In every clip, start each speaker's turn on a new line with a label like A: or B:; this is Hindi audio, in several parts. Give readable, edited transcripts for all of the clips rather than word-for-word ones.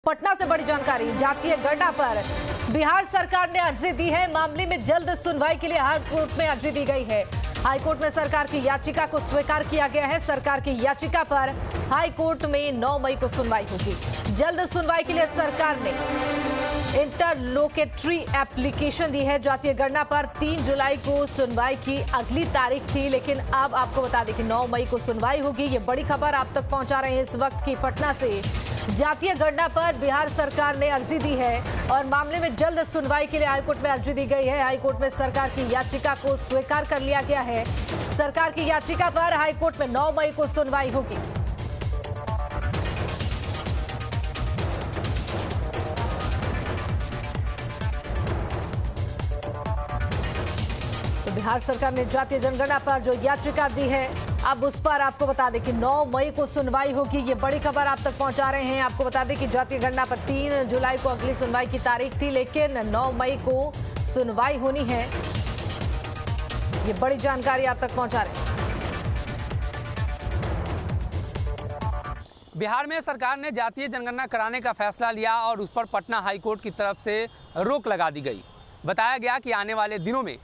A: पटना से बड़ी जानकारी। जातीय गणना पर बिहार सरकार ने अर्जी दी है। मामले में जल्द सुनवाई के लिए हाई कोर्ट में अर्जी दी गई है। हाई कोर्ट में सरकार की याचिका को स्वीकार किया गया है। सरकार की याचिका पर हाई कोर्ट में 9 मई को सुनवाई होगी। जल्द सुनवाई के लिए सरकार ने इंटरलोकेटरी एप्लीकेशन दी है। जातीय गणना पर 3 जुलाई को सुनवाई की अगली तारीख थी, लेकिन अब आपको बता दें कि 9 मई को सुनवाई होगी। ये बड़ी खबर आप तक पहुंचा रहे हैं इस वक्त की पटना से। जातीय गणना पर बिहार सरकार ने अर्जी दी है और मामले में जल्द सुनवाई के लिए हाईकोर्ट में अर्जी दी गई है। हाईकोर्ट में सरकार की याचिका को स्वीकार कर लिया गया है। सरकार की याचिका पर हाईकोर्ट में 9 मई को सुनवाई होगी। तो बिहार सरकार ने जातीय जनगणना पर जो याचिका दी है, अब उस पर आपको बता दें कि 9 मई को सुनवाई होगी। ये बड़ी खबर आप तक पहुंचा रहे हैं। आपको बता दें कि जातीय गणना पर 3 जुलाई को अगली सुनवाई की तारीख थी, लेकिन 9 मई को सुनवाई होनी है। ये बड़ी जानकारी आप तक पहुंचा रहे हैं।
B: बिहार में सरकार ने जातीय जनगणना कराने का फैसला लिया और उस पर पटना हाईकोर्ट की तरफ से रोक लगा दी गई। बताया गया कि आने वाले दिनों में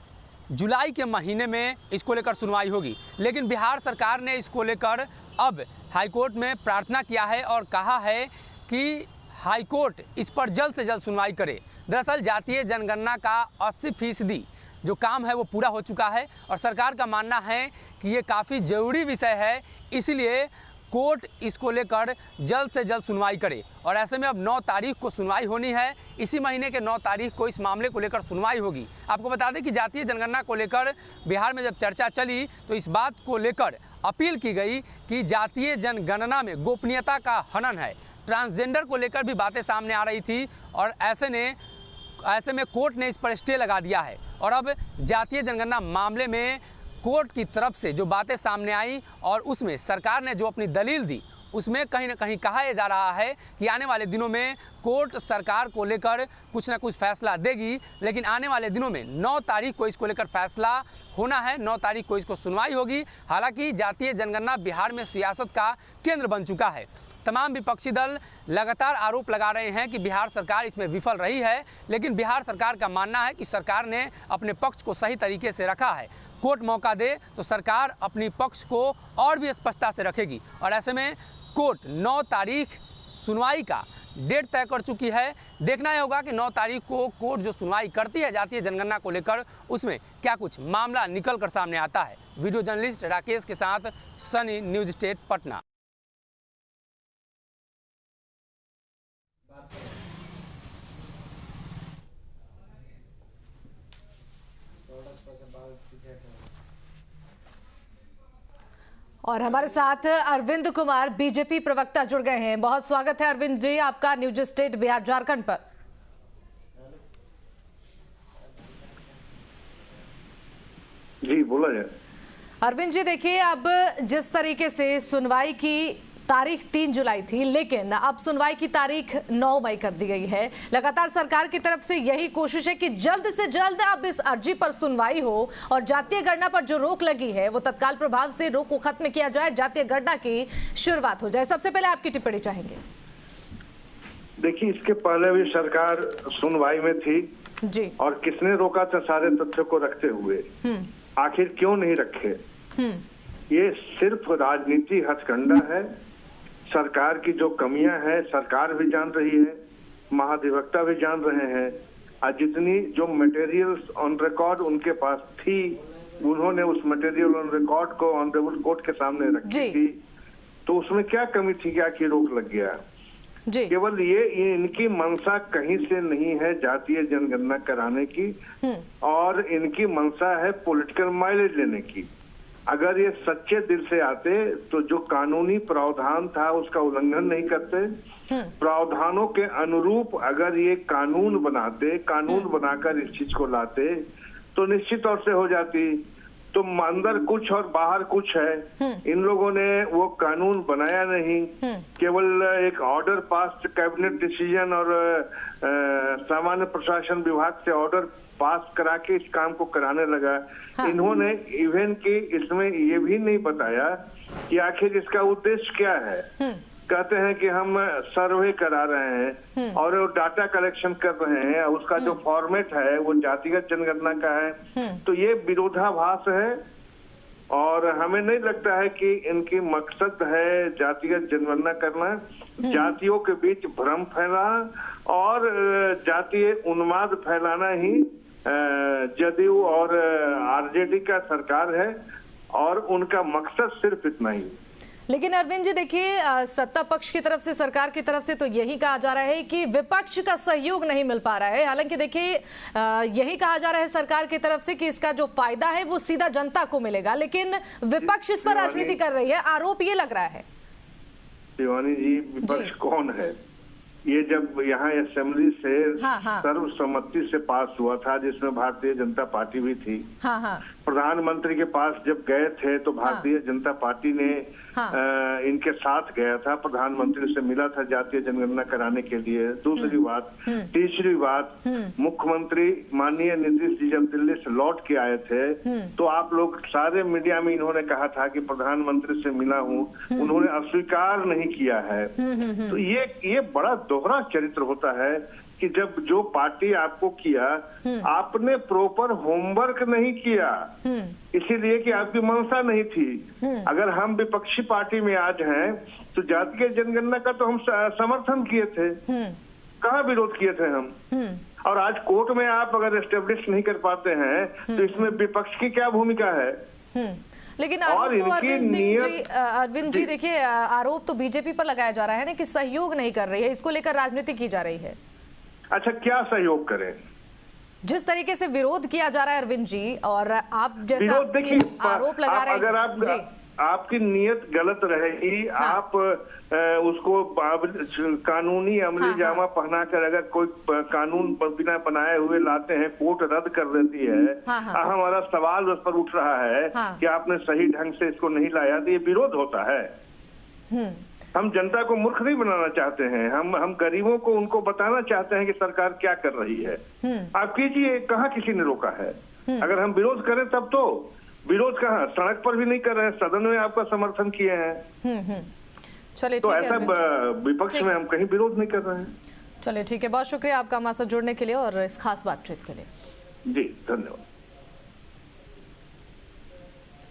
B: जुलाई के महीने में इसको लेकर सुनवाई होगी, लेकिन बिहार सरकार ने इसको लेकर अब हाईकोर्ट में प्रार्थना किया है और कहा है कि हाईकोर्ट इस पर जल्द से जल्द सुनवाई करे। दरअसल जातीय जनगणना का 80% जो काम है वो पूरा हो चुका है और सरकार का मानना है कि ये काफ़ी ज़रूरी विषय है, इसलिए कोर्ट इसको लेकर जल्द से जल्द सुनवाई करे। और ऐसे में अब 9 तारीख को सुनवाई होनी है। इसी महीने के 9 तारीख को इस मामले को लेकर सुनवाई होगी। आपको बता दें कि जातीय जनगणना को लेकर बिहार में जब चर्चा चली तो इस बात को लेकर अपील की गई कि जातीय जनगणना में गोपनीयता का हनन है। ट्रांसजेंडर को लेकर भी बातें सामने आ रही थी और ऐसे में कोर्ट ने इस पर स्टे लगा दिया है। और अब जातीय जनगणना मामले में कोर्ट की तरफ से जो बातें सामने आई और उसमें सरकार ने जो अपनी दलील दी, उसमें कहीं ना कहीं कहा यह जा रहा है कि आने वाले दिनों में कोर्ट सरकार को लेकर कुछ ना कुछ फैसला देगी। लेकिन आने वाले दिनों में 9 तारीख को इसको लेकर फैसला होना है। 9 तारीख को इसको सुनवाई होगी। हालांकि जातीय जनगणना बिहार में सियासत का केंद्र बन चुका है। तमाम विपक्षी दल लगातार आरोप लगा रहे हैं कि बिहार सरकार इसमें विफल रही है, लेकिन बिहार सरकार का मानना है कि सरकार ने अपने पक्ष को सही तरीके से रखा है। कोर्ट मौका दे तो सरकार अपनी पक्ष को और भी स्पष्टता से रखेगी। और ऐसे में कोर्ट 9 तारीख सुनवाई का डेट तय कर चुकी है। देखना यह होगा कि 9 तारीख को कोर्ट जो सुनवाई करती है जातीय जनगणना को लेकर, उसमें क्या कुछ मामला निकल कर सामने आता है। वीडियो जर्नलिस्ट राकेश के साथ सनी, न्यूज स्टेट पटना।
A: और हमारे साथ अरविंद कुमार बीजेपी प्रवक्ता जुड़ गए हैं। बहुत स्वागत है अरविंद जी आपका न्यूज स्टेट बिहार झारखंड पर।
C: जी बोला जाए।
A: अरविंद जी देखिए, अब जिस तरीके से सुनवाई की तारीख 3 जुलाई थी, लेकिन अब सुनवाई की तारीख 9 मई कर दी गई है। लगातार सरकार की तरफ से यही कोशिश है कि जल्द से जल्द अब इस अर्जी पर सुनवाई हो और जातीय गणना पर जो रोक लगी है वो तत्काल प्रभाव से रोक को खत्म किया जाए, जातीय गणना की शुरुआत हो जाए। सबसे पहले आपकी टिप्पणी चाहेंगे।
C: देखिए, इसके पहले भी सरकार सुनवाई में थी
A: जी, और
C: किसने रोका था सारे तथ्यों को रखते हुए? आखिर क्यों नहीं रखे? ये सिर्फ राजनीति हथकंडा है। सरकार की जो कमियां हैं सरकार भी जान रही है, महाधिवक्ता भी जान रहे हैं। और जितनी जो मटेरियल्स ऑन रिकॉर्ड उनके पास थी, उन्होंने उस मटेरियल ऑन रिकॉर्ड को ऑनरेबल कोर्ट के सामने रखी थी। तो उसमें क्या कमी थी क्या कि रोक लग गया? केवल ये इनकी मंशा कहीं से नहीं है जातीय जनगणना कराने की, और इनकी मंशा है पॉलिटिकल माइलेज लेने की। अगर ये सच्चे दिल से आते तो जो कानूनी प्रावधान था उसका उल्लंघन नहीं करते। प्रावधानों के अनुरूप अगर ये कानून बनाते, कानून बनाकर इस चीज को लाते तो निश्चित तौर से हो जाती। तो अंदर कुछ और बाहर कुछ है। इन लोगों ने वो कानून बनाया नहीं, केवल एक ऑर्डर पास, कैबिनेट डिसीजन और सामान्य प्रशासन विभाग से ऑर्डर पास करा के इस काम को कराने लगा। इन्होंने इवन कि इसमें ये भी नहीं बताया कि आखिर इसका उद्देश्य क्या है। कहते हैं कि हम सर्वे करा रहे हैं और वो डाटा कलेक्शन कर रहे हैं, उसका जो फॉर्मेट है वो जातिगत जनगणना का है, तो ये विरोधाभास है। और हमें नहीं लगता है कि इनकी मकसद है जातिगत जनगणना करना, जातियों के बीच भ्रम फैलाना और जातीय उन्माद फैलाना ही जदयू और आरजेडी का सरकार है और उनका मकसद सिर्फ इतना ही।
A: लेकिन अरविंद जी देखिए, सत्ता पक्ष की तरफ से, सरकार की तरफ से तो यही कहा जा रहा है कि विपक्ष का सहयोग नहीं मिल पा रहा है। हालांकि देखिए यही कहा जा रहा है सरकार की तरफ से कि इसका जो फायदा है वो सीधा जनता को मिलेगा, लेकिन विपक्ष इस पर राजनीति कर रही है, आरोप ये लग रहा है।
C: शिवानी जी, विपक्ष कौन है? ये जब यहाँ असेंबली से सर्वसम्मति से पास हुआ था, जिसमें भारतीय जनता पार्टी भी थी। प्रधानमंत्री के पास जब गए थे तो भारतीय जनता पार्टी ने इनके साथ गया था, प्रधानमंत्री से मिला था जातीय जनगणना कराने के लिए। दूसरी बात, तीसरी बात, मुख्यमंत्री माननीय नीतीश जी जब दिल्ली से लौट के आए थे तो आप लोग सारे मीडिया में इन्होंने कहा था कि प्रधानमंत्री से मिला हूँ, उन्होंने अस्वीकार नहीं किया है। तो ये बड़ा दोहरा चरित्र होता है कि जब जो पार्टी आपको किया, आपने प्रॉपर होमवर्क नहीं किया, इसीलिए कि आपकी मंशा नहीं थी। अगर हम विपक्षी पार्टी में आज हैं तो जातीय जनगणना का तो हम समर्थन किए थे, कहाँ विरोध किए थे हम? और आज कोर्ट में आप अगर एस्टेब्लिश नहीं कर पाते हैं तो इसमें विपक्ष की क्या भूमिका है?
A: लेकिन अरविंद जी देखिए, आरोप तो बीजेपी पर लगाया जा रहा है ना कि सहयोग नहीं कर रही है, इसको लेकर राजनीति की जा रही है।
C: अच्छा, क्या सहयोग करें?
A: जिस तरीके से विरोध किया जा रहा है अरविंद जी, और आप जैसा आरोप लगा रहे हैं,
C: अगर आपकी नीयत गलत रहेगी, आप उसको कानूनी अमली जामा पहनाकर अगर कोई कानून बिना बनाए हुए लाते हैं, कोर्ट रद्द कर देती है। हमारा सवाल उस पर उठ रहा है कि आपने सही ढंग से इसको नहीं लाया, तो ये विरोध होता है। हम जनता को मूर्ख नहीं बनाना चाहते हैं, हम गरीबों को उनको बताना चाहते हैं कि सरकार क्या कर रही है। आप कीजिए, कहाँ किसी ने रोका है? अगर हम विरोध करें तब तो, विरोध कहाँ, सड़क पर भी नहीं कर रहे हैं, सदन में आपका समर्थन किए हैं।
A: चलिए,
C: तो ऐसा विपक्ष में हम कहीं विरोध नहीं कर रहे हैं।
A: चलिए ठीक है, बहुत शुक्रिया आपका हमारे साथ जुड़ने के लिए और इस खास बातचीत के लिए।
C: जी धन्यवाद।